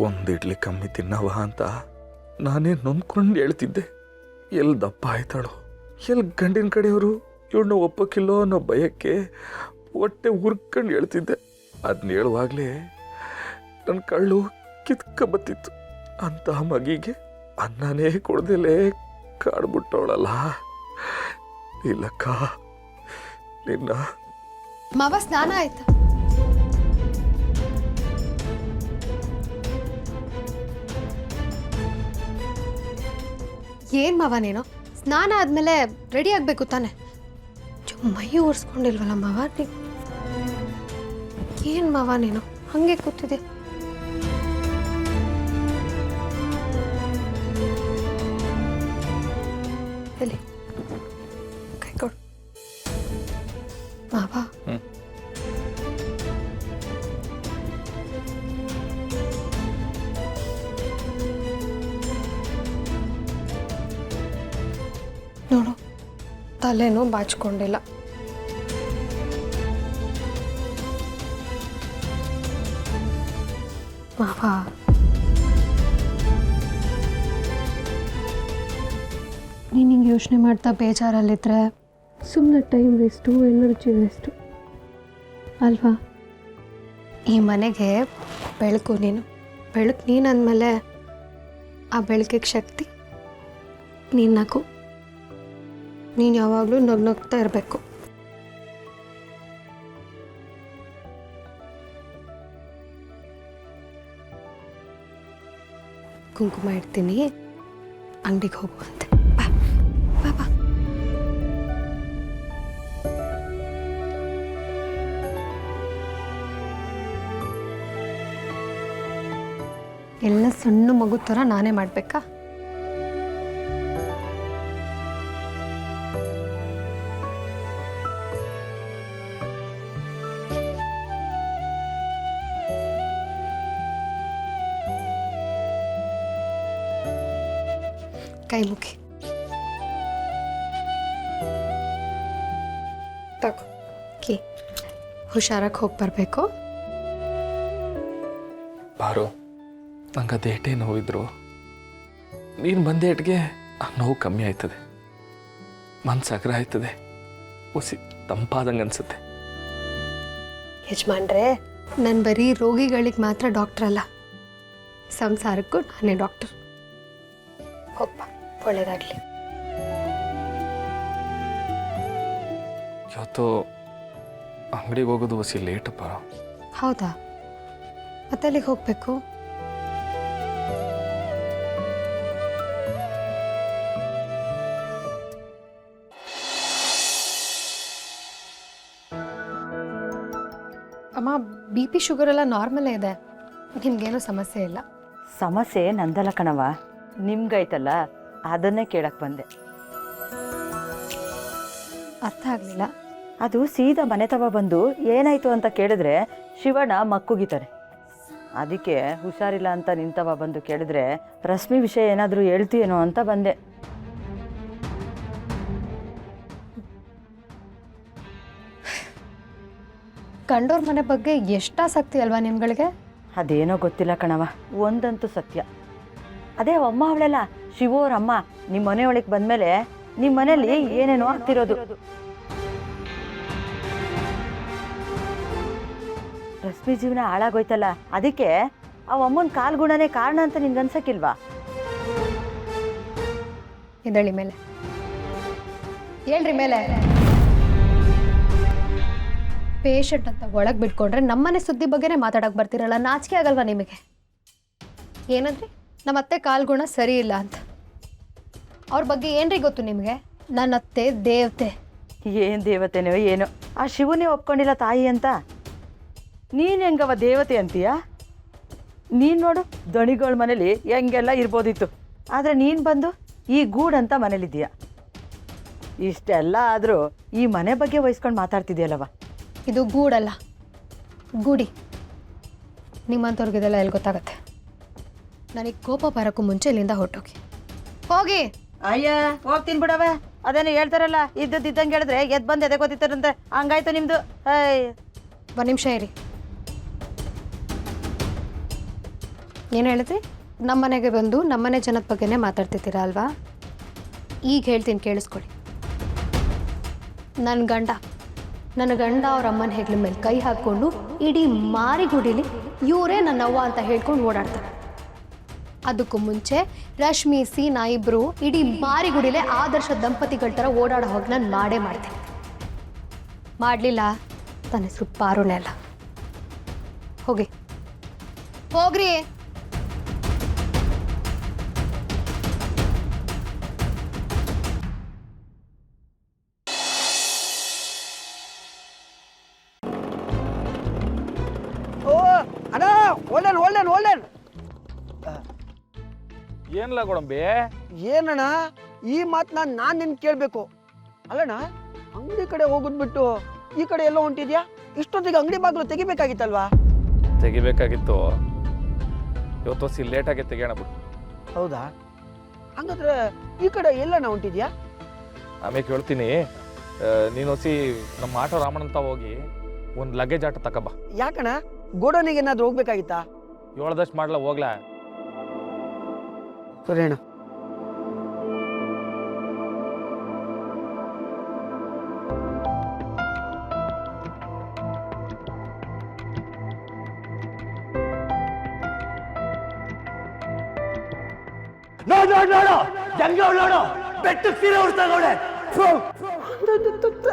ಒಂದು ಇಡ್ಲಿ ಕಮ್ಮಿ ತಿನ್ನವ ಅಂತ ನಾನೇ ನೊಂದ್ಕೊಂಡು ಹೇಳ್ತಿದ್ದೆ. ಎಲ್ಲಿ ದಪ್ಪ ಆಯ್ತಾಳೋ, ಎಲ್ಲಿ ಗಂಡಿನ ಕಡೆಯವರು ಇವಳನ್ನ ಒಪ್ಪಕ್ಕಿಲ್ಲೋ ಅನ್ನೋ ಭಯಕ್ಕೆ ಹೊಟ್ಟೆ ಉರ್ಕೊಂಡು ಹೇಳ್ತಿದ್ದೆ. ಅದನ್ನ ಹೇಳುವಾಗಲೇ ನನ್ನ ಕಳ್ಳು ಕಿತ್ಕ ಬತ್ತಿತ್ತು. ಅಂತ ಮಗಿಗೆ ಅನ್ನನೇ ಕೊಡ್ದಲೇ ಕಾಡ್ಬಿಟ್ಟವಳಲ್ಲ. ಇಲ್ಲಕ್ಕ, ನಿನ್ನ ಮಾವ ಸ್ನಾನ ಆಯ್ತಾ? ಏನ್ ಮಾವ ನೀನು ಸ್ನಾನ ಆದ್ಮೇಲೆ ರೆಡಿ ಆಗ್ಬೇಕು ತಾನೆ? ಮೈ ಒರೆಸ್ಕೊಂಡಿಲ್ವಲ್ಲ ಮಾವ? ಏನ್ ಮಾವ ನೀನು ಹಂಗೆ ಕೂತಿದೆ? ಎಲ್ಲಿ ಕೈ ಕೊಡು ಮಾವ. ನೋಡು, ತಲೆನೂ ಬಾಚ್ಕೊಂಡಿಲ್ಲ. ಮಾವ, ನೀನು ಹಿಂಗೆ ಯೋಚನೆ ಮಾಡ್ತಾ ಬೇಜಾರಲ್ಲಿದ್ರೆ ಸುಮ್ಮನೆ ಟೈಮ್ ವೇಸ್ಟು, ಎನರ್ಜಿ ವೇಸ್ಟು ಅಲ್ವಾ? ಈ ಮನೆಗೆ ಬೆಳಕು ನೀನು. ಬೆಳಕು ನೀನು ಅಂದಮೇಲೆ ಆ ಬೆಳಕಿಗೆ ಶಕ್ತಿ ನೀನು. ನಗು, ನೀನು ಯಾವಾಗಲೂ ನಗ್ನಗ್ತಾ ಇರಬೇಕು. ಕುಂಕುಮ ಇಡ್ತೀನಿ, ಅಂಗಡಿಗೆ ಹೋಗುವಂತೆ. ಬಾ ಬಾ ಬಾ. ಎಲ್ಲ ಸಣ್ಣ ಮಗು ಥರ ನಾನೇ ಮಾಡಬೇಕಾ? ಕೈ ಮುಗಿ ತಗೋ ಕಿ. ಹುಷಾರಾಗಿ ಹೋಗಿ ಬರಬೇಕು. ಬಾರೋ, ನಂಗೆ ಅದೇಟೇ ನೋವಿದ್ರು ನೀನು ಬಂದೇಟ್ಗೆ ಆ ನೋವು ಕಮ್ಮಿ ಆಯ್ತದೆ, ಮನ್ಸು ಅಗ್ರ ಆಯ್ತದೆ, ಉಸಿ ತಂಪಾದಂಗೆ ಅನ್ಸುತ್ತೆ. ಯಜಮಾನ್ರೆ, ನಾನು ಬರೀ ರೋಗಿಗಳಿಗೆ ಮಾತ್ರ ಡಾಕ್ಟರ್ ಅಲ್ಲ, ಸಂಸಾರಕ್ಕೂ ನಾನೇ ಡಾಕ್ಟರ್. ಹೋಗ್ಪ, ಒಳ್ಳೇದಾಗಲಿ. ಇವತ್ತು ಅಂಗಡಿಗೆ ಹೋಗೋದು ಹೊಸಿ ಲೇಟಪ್ಪ. ಹೌದಾ? ಮತ್ತೆ ಅಲ್ಲಿಗೆ ಹೋಗಬೇಕು? ಅಮ್ಮ, ಬಿ ಪಿ ಶುಗರ್ ಎಲ್ಲ ನಾರ್ಮಲೇ ಇದೆ, ನಿಮ್ಗೇನೂ ಸಮಸ್ಯೆ ಇಲ್ಲ. ಸಮಸ್ಯೆ ನಂದಲ್ಲ ಕಣವ, ನಿಮ್ಗೈತಲ್ಲ ಅದನ್ನೇ ಕೇಳಕ್ಕೆ ಬಂದೆ. ಅರ್ಥ ಆಗಲಿಲ್ಲ. ಅದು ಸೀದಾ ಮನೆ ತವ ಬಂದು ಏನಾಯ್ತು ಅಂತ ಕೇಳಿದ್ರೆ ಶಿವಣ್ಣ ಮಕ್ಕುಗಿತಾರೆ. ಅದಕ್ಕೆ ಹುಷಾರಿಲ್ಲ ಅಂತ ನಿಂತವ ಬಂದು ಕೇಳಿದ್ರೆ ರಶ್ಮಿ ವಿಷಯ ಏನಾದರೂ ಹೇಳ್ತೀಯೇನೋ ಅಂತ ಬಂದೆ. ಕಂಡೋರ್ ಮನೆ ಬಗ್ಗೆ ಎಷ್ಟು ಆಸಕ್ತಿ ಅಲ್ವಾ ನಿಮ್ಗಳಿಗೆ? ಅದೇನೋ ಗೊತ್ತಿಲ್ಲ ಕಣವ, ಒಂದಂತೂ ಸತ್ಯ. ಅದೇ ಅಮ್ಮ ಅವಳೆಲ್ಲ ಶಿವೋರ ಅಮ್ಮ ನಿಮ್ಮ ಮನೆಯೊಳಗೆ ಬಂದಮೇಲೆ ನಿಮ್ಮ ಮನೇಲಿ ಏನೇನೋ ಆಗ್ತಿರೋದು. ರಶ್ಮಿ ಜೀವನ ಹಾಳಾಗೋಯ್ತಲ್ಲ, ಅದಕ್ಕೆ ಆ ಅಮ್ಮನ ಕಾಲ್ಗುಣನೇ ಕಾರಣ ಅಂತ ನಿನ್ಗೆ ಅನ್ಸಕ್ಕಿಲ್ವಾ? ಇದಳಿ ಮೇಲೆ ಹೇಳ್ರಿ ಮೇಲೆ. ಪೇಷಂಟ್ ಅಂತ ಒಳಗೆ ಬಿಟ್ಕೊಂಡ್ರೆ ನಮ್ಮನೆ ಸುದ್ದಿ ಬಗ್ಗೆನೇ ಮಾತಾಡಕ್ಕೆ ಬರ್ತಿರಲ್ಲ, ನಾಚಿಕೆ ಆಗಲ್ವಾ ನಿಮಗೆ? ಏನಂದ್ರಿ? ನಮ್ಮ ಅತ್ತೆ ಕಾಲ್ಗುಣ ಸರಿ ಇಲ್ಲ ಅಂತ. ಅವ್ರ ಬಗ್ಗೆ ಏನ್ರಿ ಗೊತ್ತು ನಿಮಗೆ? ನನ್ನ ಅತ್ತೆ ದೇವತೆ. ಏನು ದೇವತೆನೋ ಏನೋ, ಆ ಶಿವನೇ ಒಪ್ಕೊಂಡಿಲ್ಲ ತಾಯಿ ಅಂತ. ನೀನು ಹೆಂಗವ ದೇವತೆ ಅಂತೀಯ? ನೀನು ನೋಡು, ದಣಿಗಳ ಮನೇಲಿ ಹೆಂಗೆಲ್ಲ ಇರ್ಬೋದಿತ್ತು, ಆದರೆ ನೀನು ಬಂದು ಈ ಗೂಡಂತ ಮನೇಲಿದ್ದೀಯ. ಇಷ್ಟೆಲ್ಲ ಆದರೂ ಈ ಮನೆ ಬಗ್ಗೆ ವಹಿಸ್ಕೊಂಡು ಮಾತಾಡ್ತಿದ್ಯಲ್ಲವ. ಇದು ಗೂಡಲ್ಲ, ಗುಡಿ. ನಿಮ್ಮಂಥವ್ರಿಗಿದೆಲ್ಲ ಎಲ್ಲಿ ಗೊತ್ತಾಗತ್ತೆ? ನನಗೆ ಕೋಪ ಬರೋಕ್ಕೂ ಮುಂಚೆ ಇಲ್ಲಿಂದ ಹೊರಟೋಗಿ. ಹೋಗಿ. ಅಯ್ಯ, ಹೋಗ್ತೀನಿ ಬಿಡವ. ಅದೇನು ಹೇಳ್ತಾರಲ್ಲ, ಇದ್ದಂಗೆ ಹೇಳಿದ್ರೆ ಎದ್ದು ಬಂದು ಎದೆ ಗೊತ್ತಿತ್ತಾರಂತೆ, ಹಂಗಾಯ್ತು ನಿಮ್ಮದು. ಒಂದು ನಿಮಿಷ ಇರಿ. ಏನು ಹೇಳಿದ್ರಿ? ನಮ್ಮ ಮನೆಗೆ ಬಂದು ನಮ್ಮನೆ ಜನದ ಬಗ್ಗೆನೇ ಮಾತಾಡ್ತಿದ್ದೀರಾ ಅಲ್ವಾ? ಈಗ ಹೇಳ್ತೀನಿ ಕೇಳಿಸ್ಕೊಳ್ಳಿ. ನನ್ನ ಗಂಡ ಅವ್ರ ಅಮ್ಮನ ಹೆಗ್ಲ ಮೇಲೆ ಕೈ ಹಾಕ್ಕೊಂಡು ಇಡೀ ಮಾರಿಗುಡಿಲಿ ಇವರೇ ನನ್ನವ್ವ ಅಂತ ಹೇಳ್ಕೊಂಡು ಓಡಾಡ್ತಾರೆ. ಅದಕ್ಕೂ ಮುಂಚೆ ರಶ್ಮಿ ಸೀನಾ ಇಬ್ಬರು ಇಡೀ ಮಾರಿಗುಡಿಲೇ ಆದರ್ಶ ದಂಪತಿಗಳ ಥರ ಓಡಾಡೋ ಹೋಗಿ ನಾನು ಮಾಡ್ತೀನಿ. ಮಾಡಲಿಲ್ಲ, ತನ್ನ ಹೆಸರು ಪಾರುನೇ ಅಲ್ಲ. ಹೋಗ್ರಿ. ಓ ಅಣ್ಣ, ಓಲ್ಡನ್ ಏನ್ಲ ಗೋಡಂಬಿ? ಏನಣ್ಣ ಈ ಮಾತನ್ನ ನಾನು ನಿನ್ ಕೇಳಬೇಕು ಅಲ್ಲಣ್ಣ? ಅಂಗಡಿ ಕಡೆ ಹೋಗೋದ್ ಬಿಟ್ಟು ಈ ಕಡೆ ಎಲ್ಲೋ ಹೊಂಟಿದ್ಯಾ? ಇಷ್ಟೊತ್ತಿಗೆ ಅಂಗಡಿ ಬಾಗಿಲು ತೆಗಿಬೇಕಾಗಿತ್ತಲ್ವಾ? ತೆಗಿಬೇಕಾಗಿತ್ತು, ಇವತ್ತು ಲೇಟಾಗಿ ತೆಗಿಯೋಣ ಬಿಡು. ಹೌದಾ? ಹಂಗಾದ್ರೆ ಈ ಕಡೆ ಎಲ್ಲಣ್ಣ ಹೊಂಟಿದ್ಯಾ? ಆಮೇಲೆ ಕೇಳ್ತೀನಿ. ನೀನು ಹೊಸಿ ನಮ್ಮ ಆಟೋ ರಾಮಣ್ಣಂತ ಹೋಗಿ ಒಂದು ಲಗೇಜ್ ಆಟೋ ತಗೋಬ. ಯಾಕಣ್ಣ, ಗೋಡನಿಗೆ ಏನಾದ್ರು ಹೋಗ್ಬೇಕಾಗಿತ್ತಾ? 7 ಮಾಡ್ಲಾ ಹೋಗ್ಲಾ? ಸರಿ ಅಣ್ಣ. ನೋಡು ಜಂಗ ಬೆಟ್ಟು ಸೀರೆ ಉಡ್ತಾಗೋಳೆ.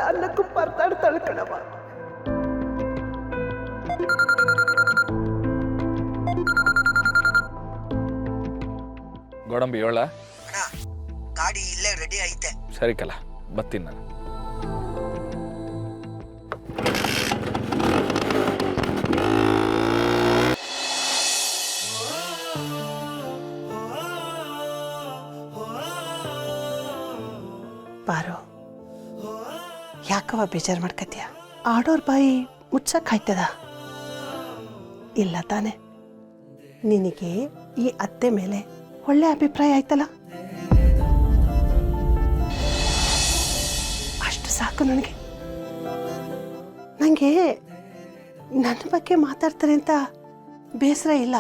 ಅನ್ನಕ್ಕೂ ಪರ್ತಾಡ್ತಾಳೆ ಕಣವ. ಗೋಡಂಬಿ ಹೇಳ. ಗಾಡಿ ಇಲ್ಲೇ ರೆಡಿ ಐತೆ. ಸರಿ ಕಲ, ಬರ್ತೀನಿ ನಾನು. ಬಾರೋ, ಯಾಕವ ಬೇಜಾರು ಮಾಡ್ಕತ್ಯ? ಆಡೋರ್ ಬಾಯಿ ಮುಚ್ಚಕ್ಕಾಯ್ತದ? ಇಲ್ಲ ತಾನೆ? ನಿನಗೆ ಈ ಅತ್ತೆ ಮೇಲೆ ಒಳ್ಳೆ ಅಭಿಪ್ರಾಯ ಆಯ್ತಲ್ಲ, ಅಷ್ಟು ಸಾಕು ನನಗೆ. ನನಗೆ ನನ್ನ ಬಗ್ಗೆ ಮಾತಾಡ್ತಾರೆ ಅಂತ ಬೇಸರ ಇಲ್ಲ,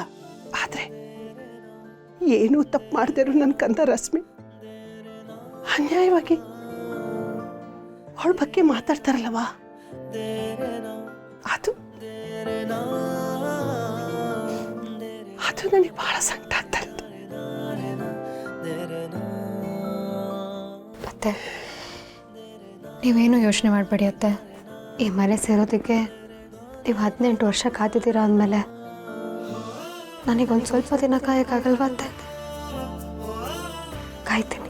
ಆದರೆ ಏನೂ ತಪ್ಪು ಮಾಡ್ದೇರು ನನ್ನ ಕಂದ ರಶ್ಮಿ ಅನ್ಯಾಯವಾಗಿ ಅವಳ ಬಗ್ಗೆ ಮಾತಾಡ್ತಾರಲ್ಲವಾ, ಅದು ನನಗೆ ಬಹಳ ಸಂಕಟ ಆಗ್ತಾ ಇತ್ತು. ಅತ್ತೆ, ನೀವೇನು ಯೋಚನೆ ಮಾಡಬೇಡಿ ಅತ್ತೆ. ಈ ಮನೆ ಸೇರೋದಕ್ಕೆ ನೀವು 18 ವರ್ಷ ಕಾದಿದ್ದೀರಾ ಅಂದಮೇಲೆ ನನಗೊಂದು ಸ್ವಲ್ಪ ದಿನ ಕಾಯಕ್ಕಾಗಲ್ವಾ ಅತ್ತೆ? ಕಾಯ್ತೀನಿ.